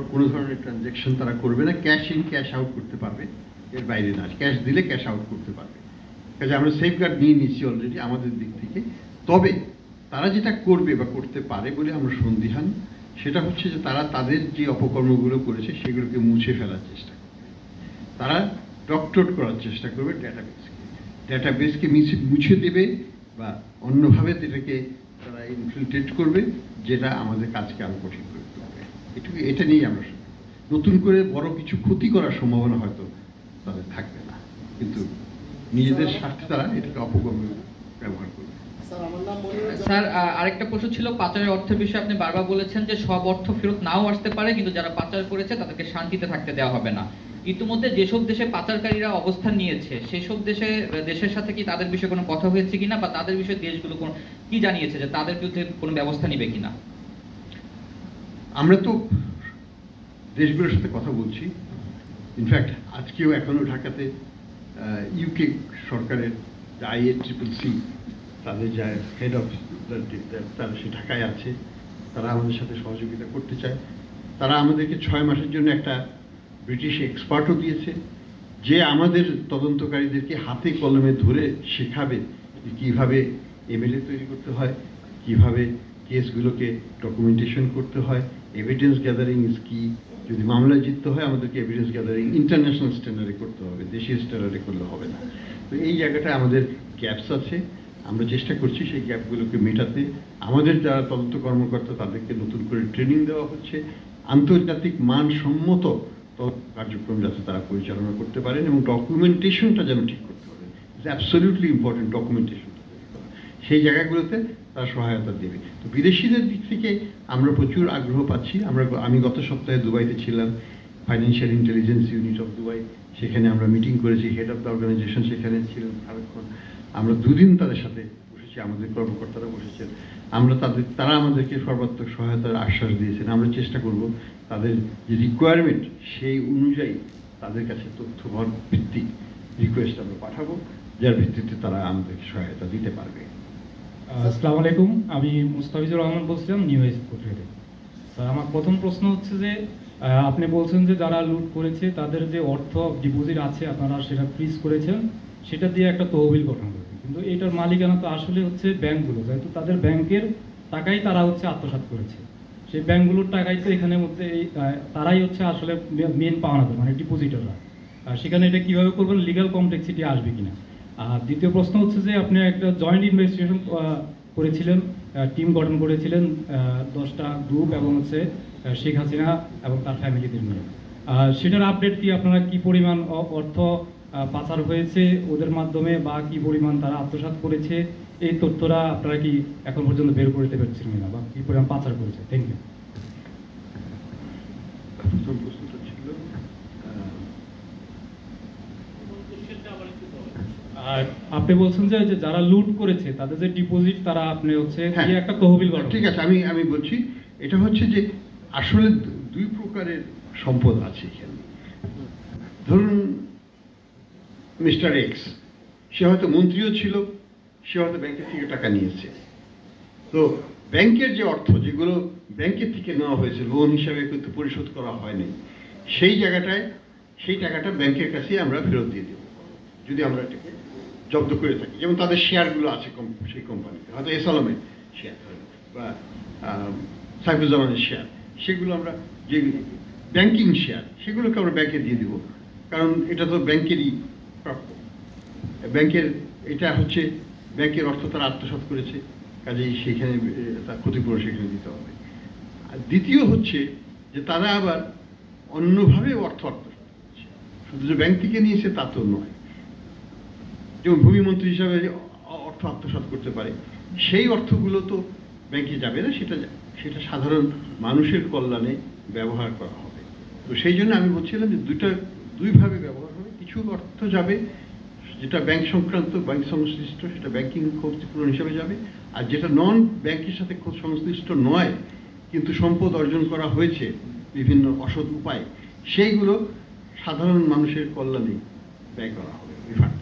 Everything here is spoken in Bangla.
কোনো ধরনের ট্রানজ্যাকশন তারা করবে না, ক্যাশ ইন ক্যাশ আউট করতে পারবে, এর বাইরে না। ক্যাশ দিলে ক্যাশ আউট করতে পারবে। কাজে আমরা সেফগার্ড নিয়ে নিচ্ছি অলরেডি আমাদের দিক থেকে। তবে তারা যেটা করবে বা করতে পারে বলে আমরা সন্দিহান, সেটা হচ্ছে যে তারা তাদের যে অপকর্মগুলো করেছে সেগুলোকে মুছে ফেলার চেষ্টা করবে। তারা ডক্টরেট করার চেষ্টা করবে ডেটাবেসকে মুছে দেবে বা অন্যভাবে এটাকে তারা ইনফিল্ট্রেট করবে, যেটা আমাদের কাজকে আরো কঠিন করে তুলবে। এটা নিয়েই আমরা নতুন করে বড় কিছু ক্ষতি করার সম্ভাবনা হয়তো তাদের থাকবে না, কিন্তু নিজেদের স্বার্থে তারা এটাকে অপকর্মে ব্যবহার করবে। স্যার, আরেকটা প্রশ্ন ছিল পাচারের অর্থের বিষয়ে। আপনি বারবার বলেছেন যে সব অর্থ ফেরত নাও আসতে পারে, কিন্তু যারা পাচার করেছে তাদেরকে শান্তিতে থাকতে দেওয়া হবে না। ইতিমধ্যে যেসব দেশে পাচারকারীরা অবস্থান নিয়েছে সেসব দেশের সাথে কি তাদের বিষয়ে কোনো কথা হয়েছে কিনা, বা তাদের বিষয়ে দেশগুলো কি জানিয়েছে যে তাদের বিরুদ্ধে কোনো ব্যবস্থা নিবে কিনা? আমরা তো দেশগুলোর সাথে কথা বলছি। ইনফ্যাক্ট আজকেও এখনো ঢাকাতে ইউকে সরকারের IACCC তাদের যা হেড অফ তারা সে ঢাকায় আছে, তারা আমাদের সাথে সহযোগিতা করতে চায়। তারা আমাদেরকে 6 মাসের জন্য একটা ব্রিটিশ এক্সপার্টও দিয়েছে, যে আমাদের তদন্তকারীদেরকে হাতে কলমে ধরে শেখাবে যে কীভাবে MLA তৈরি করতে হয়, কিভাবে কেসগুলোকে ডকুমেন্টেশন করতে হয়, এভিডেন্স গ্যাদারিং ইজ কি। যদি মামলায় জিততে হয় আমাদেরকে এভিডেন্স গ্যাদারিং ইন্টারন্যাশনাল স্ট্যান্ডার্ডে করতে হবে, দেশীয় স্ট্যান্ডার্ডে করলে হবে না। তো এই জায়গাটায় আমাদের গ্যাপস আছে, আমরা চেষ্টা করছি সেই গ্যাপগুলোকে মেটাতে। আমাদের যারা তদন্ত কর্মকর্তা তাদেরকে নতুন করে ট্রেনিং দেওয়া হচ্ছে, আন্তর্জাতিক মানসম্মত কার্যক্রম যাতে তারা পরিচালনা করতে পারেন, এবং ডকুমেন্টেশনটা যেন ঠিক করতে হবে। ইটস অ্যাবসলিউটলি ইম্পর্টেন্ট ডকুমেন্টেশন, সেই জায়গাগুলোতে তারা সহায়তা দেবে। তো বিদেশিদের দিক থেকে আমরা প্রচুর আগ্রহ পাচ্ছি। আমি গত সপ্তাহে দুবাইতে ছিলাম, financial intelligence unit of Dubai, সেখানে আমরা মিটিং করেছি। হেড অফ দ্য অর্গানাইজেশন সেখানে ছিলেন সারাক্ষণ। আমরা দুদিন তাদের সাথে বসেছি, আমাদের কর্মকর্তারা বসেছেন। তারা আমাদেরকে সর্বাত্মক সহায়তার আশ্বাস দিয়েছেন। আমরা চেষ্টা করব তাদের যে রিকোয়ারমেন্ট সেই অনুযায়ী তাদের কাছে তথ্যভর ভিত্তিক রিকোয়েস্ট আমরা পাঠাবো, যার ভিত্তিতে তারা আমাদেরকে সহায়তা দিতে পারবে। আসসালামু আলাইকুম, আমি মুস্তাফিজুর রহমান বলছিলাম নিউ এক্সপোর্ট থেকে। স্যার, আমার প্রথম প্রশ্ন হচ্ছে যে আপনি বলছেন যে যারা লুট করেছে তাদের যে অর্থ ডিপোজিট আছে আপনারা সেটা ফ্রিজ করেছেন, সেটা দিয়ে একটা তহবিল গঠন করেছেন, কিন্তু এটার মালিকানা তো আসলে হচ্ছে ব্যাংকগুলো, যেহেতু তাদের ব্যাংকের টাকাই তারা হচ্ছে আত্মসাৎ করেছে। সেই ব্যাংকগুলোর টাকাই তো এখানে মধ্যে তারাই হচ্ছে আসলে মেন পাওনাদার, মানে ডিপোজিটাররা। সেখানে এটা কীভাবে করবেন, লিগ্যাল কমপ্লেক্সিটি আসবে কিনা? আর দ্বিতীয় প্রশ্ন হচ্ছে যে আপনি একটা জয়েন্ট ইনভেস্টিগেশন করেছিলেন, টিম গঠন করেছিলেন 10টা গ্রুপ এবং হচ্ছে শেখ হাসিনা এবং তার ফ্যামিলিদের নিয়ে। সেটার আপডেট কি? আপনারা কি পরিমাণ অর্থ পাচার হয়েছে ওদের মাধ্যমে, বা কি পরিমাণ তারা আত্মসাৎ করেছে, এই তথ্যটা আপনারা কি এখন পর্যন্ত বের করতে পারছেন কিনা, বা কি পরিমাণ পাচার করেছে? Thank you. আর আপনি বলছেন যে যারা লুট করেছে তাদের যে ডিপোজিট তারা আপনি হচ্ছে একটা তহবিল গঠন। ঠিক আছে, আমি বলছি এটা হচ্ছে যে আসলে দুই প্রকারের সম্পদ আছে এখানে। ধরুন মিস্টার এক্স, সে হয়তো মন্ত্রীও ছিল, সে হয়তো ব্যাংকের থেকে টাকা নিয়েছে। তো ব্যাংকের যে অর্থ যেগুলো ব্যাংকের থেকে নেওয়া হয়েছে লোন হিসাবে কিন্তু পরিশোধ করা হয়নি, সেই টাকাটা ব্যাংকের কাছে আমরা ফেরত দিয়ে দেব যদি আমরা এটাকে জব্দ করে থাকি। যেমন তাদের শেয়ারগুলো আছে সেই কোম্পানিতে, হয়তো এসআলমের শেয়ার বা সাইফুজ্জামানের শেয়ার, সেগুলো আমরা যে ব্যাংকিং শেয়ার সেগুলোকে আমরা ব্যাংকে দিয়ে দিব, কারণ এটা তো ব্যাংকেরই প্রাপ্য। এটা হচ্ছে ব্যাংকের অর্থ তারা আত্মসাৎ করেছে, কাজেই সেখানে তার ক্ষতিপূরণ সেখানে দিতে হবে। আর দ্বিতীয় হচ্ছে যে তারা আবার অন্যভাবে অর্থ আত্মসাৎ করেছে, শুধু যে ব্যাংক থেকে নিয়েছে তা তো নয়। যেমন ভূমিমন্ত্রী হিসাবে অর্থ আত্মসাৎ করতে পারে, সেই অর্থগুলো তো ব্যাংকে যাবে না, সেটা সাধারণ মানুষের কল্যাণে ব্যবহার করা হবে। তো সেই জন্য আমি বলছিলাম যে দুইভাবে ব্যবহার হবে। কিছু অর্থ যাবে যেটা ব্যাংক সংক্রান্ত, ব্যাংক সংশ্লিষ্ট, সেটা ব্যাংকিং ক্ষতিপূরণ হিসাবে যাবে। আর যেটা নন ব্যাংকের সাথে সংশ্লিষ্ট নয় কিন্তু সম্পদ অর্জন করা হয়েছে বিভিন্ন অসৎ উপায়ে, সেইগুলো সাধারণ মানুষের কল্যাণে ব্যয় করা হবে, রিফান্ড।